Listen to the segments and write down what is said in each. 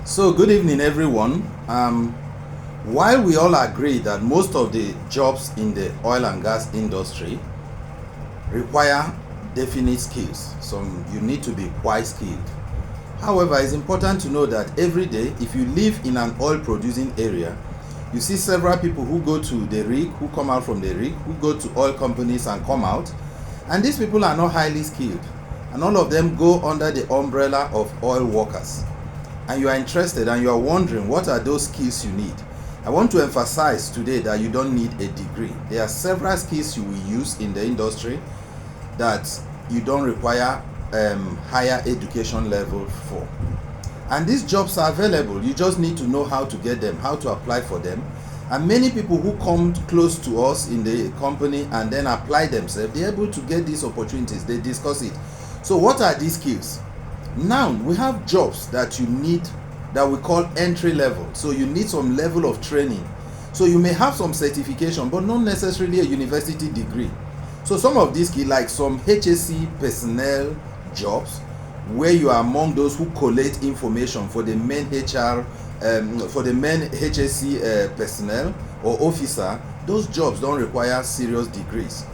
So, good evening, everyone. While we all agree that most of the jobs in the oil and gas industry require definite skills, you need to be quite skilled. However, it's important to know that every day, if you live in an oil producing area, you see several people who go to the rig, who come out from the rig, who go to oil companies and come out. And these people are not highly skilled. And all of them go under the umbrella of oil workers. And you are interested and you are wondering what are those skills you need. I want to emphasize today that you don't need a degree. There are several skills you will use in the industry that you don't require higher education level for. And these jobs are available. You just need to know how to get them, how to apply for them. And many people who come close to us in the company and then apply themselves, they're able to get these opportunities. They discuss it. So what are these skills? Now we have jobs that you need that we call entry level. So you need some level of training. So you may have some certification but not necessarily a university degree. So some of these skills, like some HSE personnel jobs, where you are among those who collate information for the main HR, for the main HSE personnel or officer, those jobs don't require serious degrees.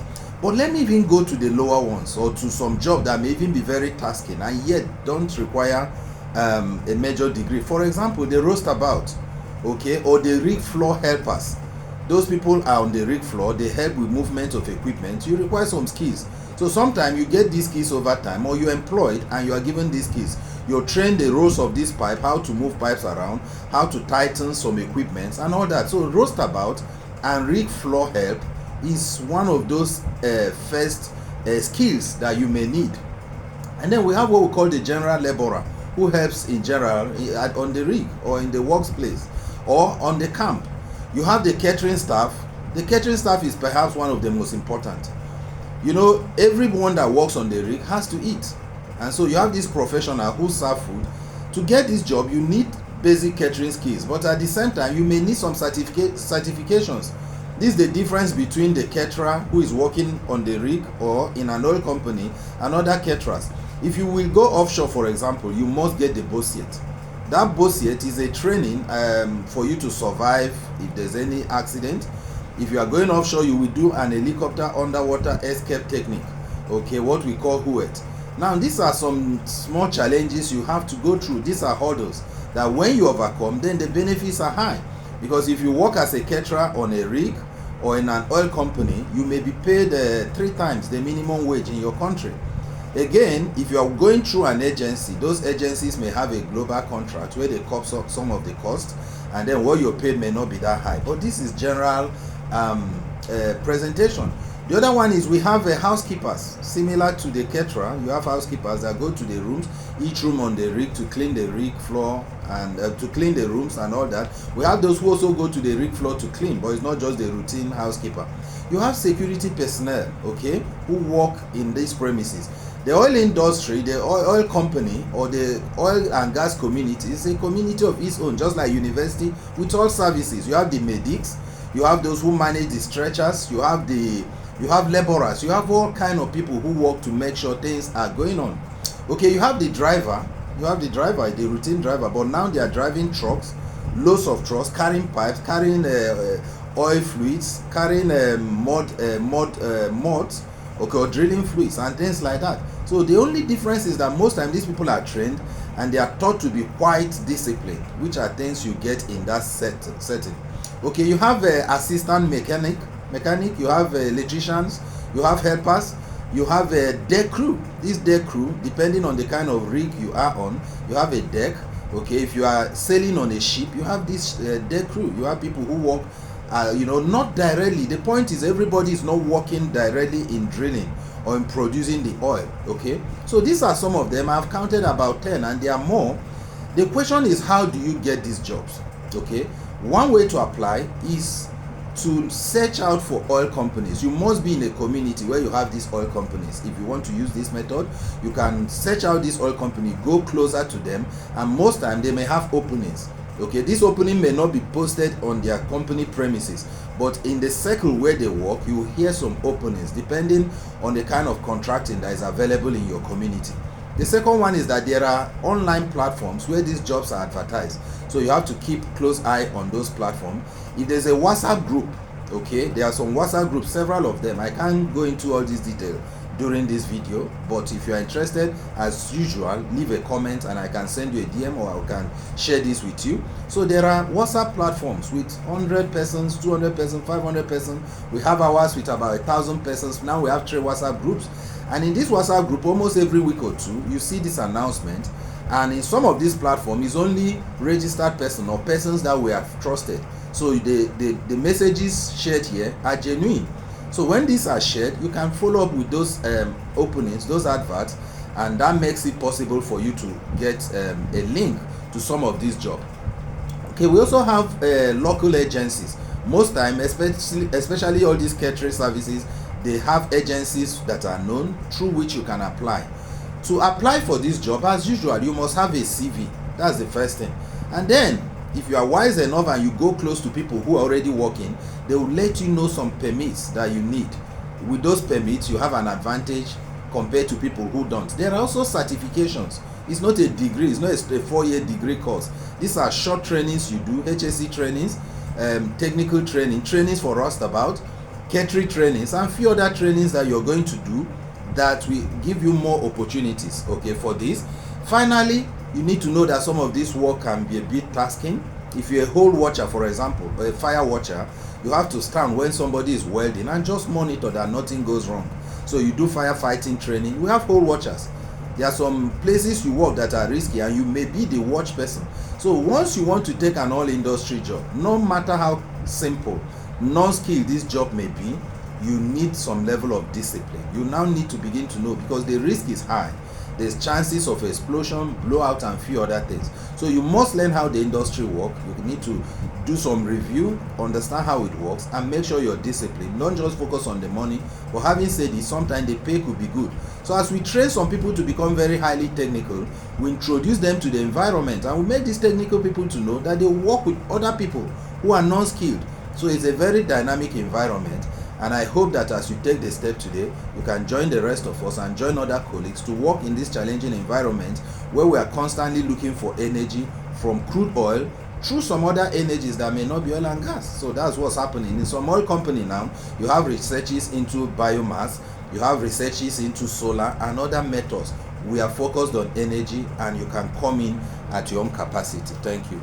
But let me even go to the lower ones, or to some job that may even be very tasking and yet don't require a major degree. For example, the roastabout, okay, or the rig floor helpers. Those people are on the rig floor, they help with movement of equipment. You require some skills. So sometimes you get these skills over time, or you're employed and you are given these skills. You're trained the roles of this pipe, how to move pipes around, how to tighten some equipment and all that. So roastabout and rig floor help is one of those first skills that you may need. And then we have what we call the general laborer, who helps in general on the rig or in the workplace or on the camp. You have the catering staff. The catering staff is perhaps one of the most important. You know, everyone that works on the rig has to eat, and so you have this professional who serve food. To get this job, you need basic catering skills, but at the same time you may need some certifications. This is the difference between the caterer who is working on the rig or in an oil company and other caterers. If you will go offshore, for example, you must get the BOSIET. That BOSIET is a training for you to survive if there's any accident. If you are going offshore, you will do an helicopter underwater escape technique, okay, what we call HUET. Now, these are some small challenges you have to go through. These are hurdles that when you overcome, then the benefits are high. Because if you work as a caterer on a rig or in an oil company, you may be paid 3 times the minimum wage in your country. Again, if you are going through an agency, those agencies may have a global contract where they cover some of the costs, and then what you're paid may not be that high. But this is general presentation. The other one is we have housekeepers. Similar to the caterer, you have housekeepers that go to the rooms, each room on the rig, to clean the rig floor and to clean the rooms and all that. We have those who also go to the rig floor to clean, but it's not just the routine housekeeper. You have security personnel, okay, who work in these premises. The oil industry, the oil company, or the oil and gas community is a community of its own, just like university with all services. You have the medics, you have those who manage the stretchers, you have laborers, you have all kind of people who work to make sure things are going on. Okay, you have the driver, the routine driver, but now they are driving trucks, loads of trucks, carrying pipes, carrying oil fluids, carrying mods, okay, or drilling fluids and things like that. So the only difference is that most times these people are trained and they are taught to be quite disciplined, which are things you get in that setting. Okay, you have assistant mechanic, you have electricians, you have helpers, you have a deck crew. This deck crew, depending on the kind of rig you are on, you have a deck. Okay, if you are sailing on a ship, you have this deck crew. You have people who work not directly. The point is, everybody is not working directly in drilling or in producing the oil. Okay, so these are some of them. I've counted about 10 and there are more. The question is, how do you get these jobs? Okay, one way to apply is to search out for oil companies. You must be in a community where you have these oil companies. If you want to use this method, you can search out this oil company, go closer to them, and most time they may have openings. Okay, this opening may not be posted on their company premises, but in the circle where they work, you will hear some openings depending on the kind of contracting that is available in your community. The second one is that there are online platforms where these jobs are advertised, so you have to keep close eye on those platforms. If there's a WhatsApp group, okay, there are some WhatsApp groups, several of them. I can't go into all this detail during this video, but if you are interested, as usual, leave a comment and I can send you a DM, or I can share this with you. So there are WhatsApp platforms with 100 persons, 200 persons, 500 persons. We have ours with about 1,000 persons. Now we have 3 WhatsApp groups, and in this WhatsApp group, almost every week or two, you see this announcement. And in some of these platforms, is only registered person or persons that we have trusted. So the messages shared here are genuine. So when these are shared, you can follow up with those openings, those adverts, and that makes it possible for you to get a link to some of these jobs. Okay, we also have local agencies. Most time, especially all these catering services, they have agencies that are known through which you can apply. To apply for this job, as usual, you must have a CV. That's the first thing. And then, if you are wise enough and you go close to people who are already working, they will let you know some permits that you need. With those permits, you have an advantage compared to people who don't. There are also certifications. It's not a degree, it's not a 4-year degree course. These are short trainings you do, HSC trainings, technical training, trainings for rustabout, catering trainings, and few other trainings that you're going to do that will give you more opportunities, okay, for this. Finally, you need to know that some of this work can be a bit tasking. If you're a hole watcher, for example, or a fire watcher, you have to stand when somebody is welding and just monitor that nothing goes wrong. So you do firefighting training. We have hole watchers. There are some places you work that are risky, and you may be the watch person. So once you want to take an all industry job, no matter how simple, non-skilled this job may be, you need some level of discipline. You now need to begin to know, because the risk is high. There's chances of explosion, blowout, and few other things. So you must learn how the industry works. You need to do some review, understand how it works, and make sure you're disciplined. Don't just focus on the money. But having said it, sometimes the pay could be good. So as we train some people to become very highly technical, we introduce them to the environment, and we make these technical people to know that they work with other people who are non-skilled. So it's a very dynamic environment. And I hope that as you take the step today, you can join the rest of us and join other colleagues to work in this challenging environment where we are constantly looking for energy from crude oil through some other energies that may not be oil and gas. So that's what's happening. In some oil company now, you have researches into biomass, you have researches into solar and other methods. We are focused on energy, and you can come in at your own capacity. Thank you.